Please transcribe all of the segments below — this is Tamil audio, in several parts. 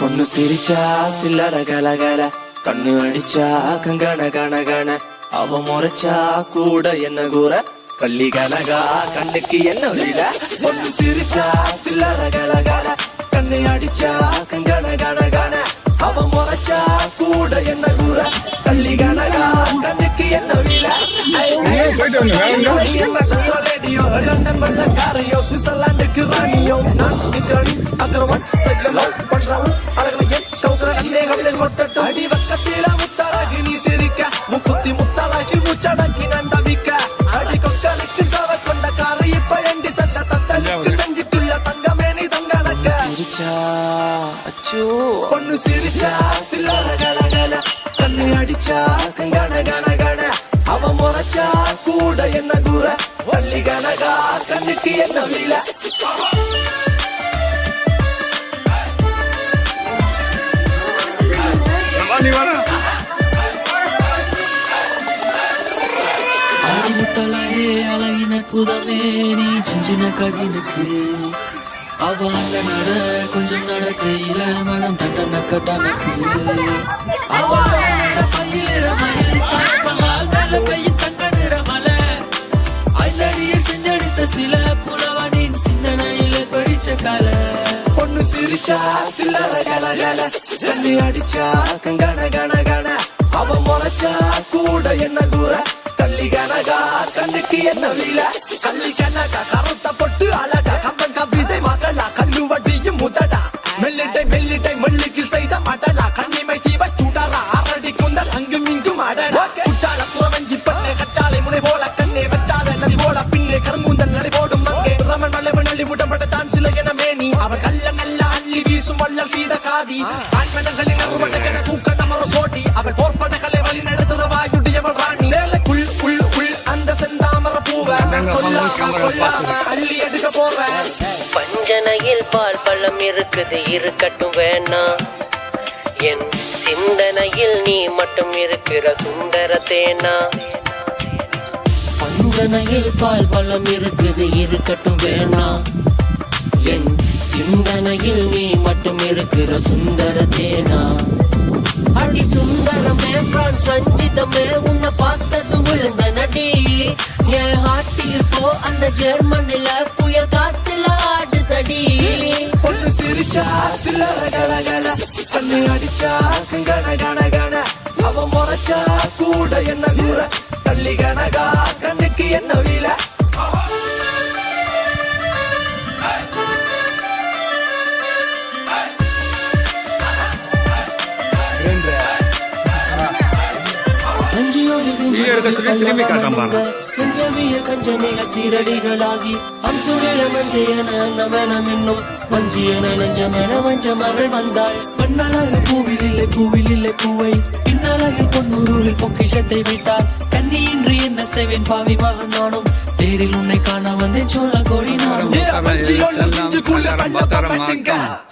பொண்ணு சிரிச்சா சில்லற கலகல, கண்ணு அடிச்சா கங்கன கனகன, அவ முறைச்சா கூட என்ன கூற, கள்ளி கனகா கண்ணுக்கு என்ன விட. பொண்ணு சிரிச்சா சில்லற கலகல, கண்ணு அடிச்சா கங்கன கனகன, அவ முறைச்சா கூட என்ன கூற, கள்ளி கனகா கண்ணுக்கு என்ன விட. லண்டன் வெள்ளக்காரையோ, சுவிட்சர்லாந்துக்கு ராணியோ, நான் நிக்கிறனி அக்கறவன் சைட்ல லவ் பண்றவன் அழகலையே கவுக்கற கண்ணே கவிதை கொட்டட்டும். அடி வக்கத்தில முத்தாளாகி நீ சிரிக்க, முக்குத்தி முத்தாளாகி மூச்சடக்கி நான் தவிக்க, அடி கொக்கலுக்கு சவ கொண்ட காரை இப்ப எண்டி சட்ட தத்தலுக்கு நெஞ்சுக்குள்ள தங்கமே நீ தங்கடக்க. சிரிச்சா அச்சோ பொண்ணு சிரிச்சா சில்லற கலகல, கண்ணு அடிச்சா கங்கன கனகன, அவ முறைச்சா கூட என்ன கூற, வள்ளி கனகா கண்ணுக்கு என்ன வில. அழகுத்தலையே அழகின புதமே நீ சின்ன கடினுக்கு, அவ அந்த நட கொஞ்சம் நடக்கையில மனம் தண்டன கட்டணக்கு, அவ பயிலிற மயில் தாஜ்மஹால் மேல பெய்யும் தங்க நிற மலை, ஐந்தடியை செஞ்செடுத்த சில புலவனின் சிந்தனையில படிச்ச கலை. பொண்ணு சிரிச்சா சில்லற கலகல, கண்ணு அடிச்சா கங்கன கனகன, அவ முறைச்சா கூட என்ன கூற, கள்ளி கனகா கண்ணுக்கு என்ன வில. கள்ளி கனகா கருத்த பொட்டு அழகா, கம்பன் கவிதை மகளா, கல்லு வட்டியும் முதடா, மெல்லிட்டை மெல்லிட்டை மல்லிக்கு செய்த மடலா, கண்ணிமை தீவ சுடரா, அரடி குந்தல் அங்கும் இங்கும் அடடா, குட்டாள புறவஞ்சி பண்ணே கட்டாளை முனை போல கண்ணே வெட்டாத நதி போல பின்னே கருங்குந்தல் நடை போடும் அங்கே ரமன் மலைவன் அள்ளி விடப்பட்ட தான் சில என மேனி, அவர் கல்ல நல்ல அள்ளி வீசும் வல்ல சீத காதி, ஆண்மனங்களின் அறுவடை தூக்க நமர சோட்டி, அவள் போர்ப்படைகளை வழி நடத்துற வாயுடையவள் ராணி, உள் உள் உள் அந்த செந்தாமர பூவ சொல்லாம அள்ளி எடுக்க போவேன். பஞ்சனையில் பால் பழம் இருக்குது இருக்கட்டும் வேணாம், என் சிந்தனையில் நீ மட்டும் இருக்கிற சுந்தர தேனா. பஞ்சனையில் பால் பழம் இருக்குது இருக்கட்டும் வேணாம், என் சிந்தனையில் நீ மட்டும் இருக்கிற சுந்தர தேனா. அடி சுந்தரமே பிரான்ஸ் ரஞ்சிதமே, உன்னை பார்த்தது விழுந்த நடி, என் ஹாட்டில் போ அந்த ஜெர்மனில புயல் காத்துல ஆடுதடி. பொண்ணு சிரிச்சா சில்லற கலகல, கண்ணு அடிச்சா கங்கன கனகன, அவ முறைச்சா கூட என்ன கூற, கள்ளி கனகா கண்ணுக்கு என்ன வில. செஞ்சவிய கஞ்சனிக சீரடிகளாகி அம்சுரில மஞ்சையன நமனமென்னும் வஞ்சியன நெஞ்சமென வஞ்ச மகள் வந்தாள். பெண்ணழகு பூவில் இல்லை பூவில் இல்லை பூவை, பின்னழகு பொன்னூரில் பொக்கிஷத்தை வைத்தாள். கண்ணியின்றி என்ன செய்வேன் பாவி மகன் நானும், தேரில் உன்னை காண வந்தேன் சோழ கோடி நானும்.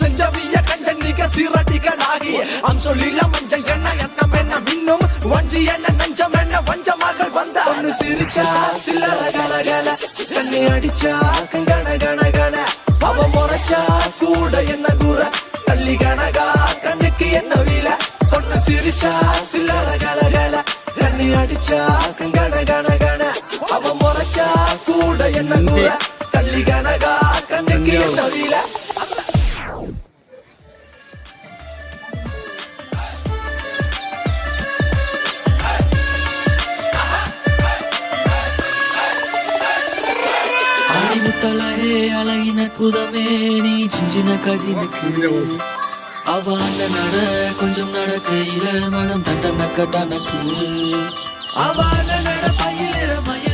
செஞ்சவிய கஞ்சனிக சீரடிகளாகி அம்சுரில மஞ்சையன எண்ணமென்ன மின்னும் வஞ்சி என்ன நெஞ்சம் என்ன வஞ்ச மகள் வந்த. பொண்ணு சிரிச்சா சில்லற கலகல, கண்ணு அடிச்சா கங்கன கனகன, அவ முறைச்சா கூட என்ன கூற, கள்ளி கனகா கண்ணுக்கு என்ன வில. பொண்ணு சிரிச்சா சில்லற கலகல, கண்ணு அடிச்சா கங்கன கனகன, அவ முறைச்சா கூட என்ன கூற, கள்ளி கனகா கண்ணுக்கு என்ன வில. அழகுத்தலையே அழகின புதமே நீ சின்ன கடினுக்கு, அவ அந்த நட கொஞ்சம் நடக்கையில மனம் தண்டன கட்டணக்கு, அவ அந்த நட பயிலிற மய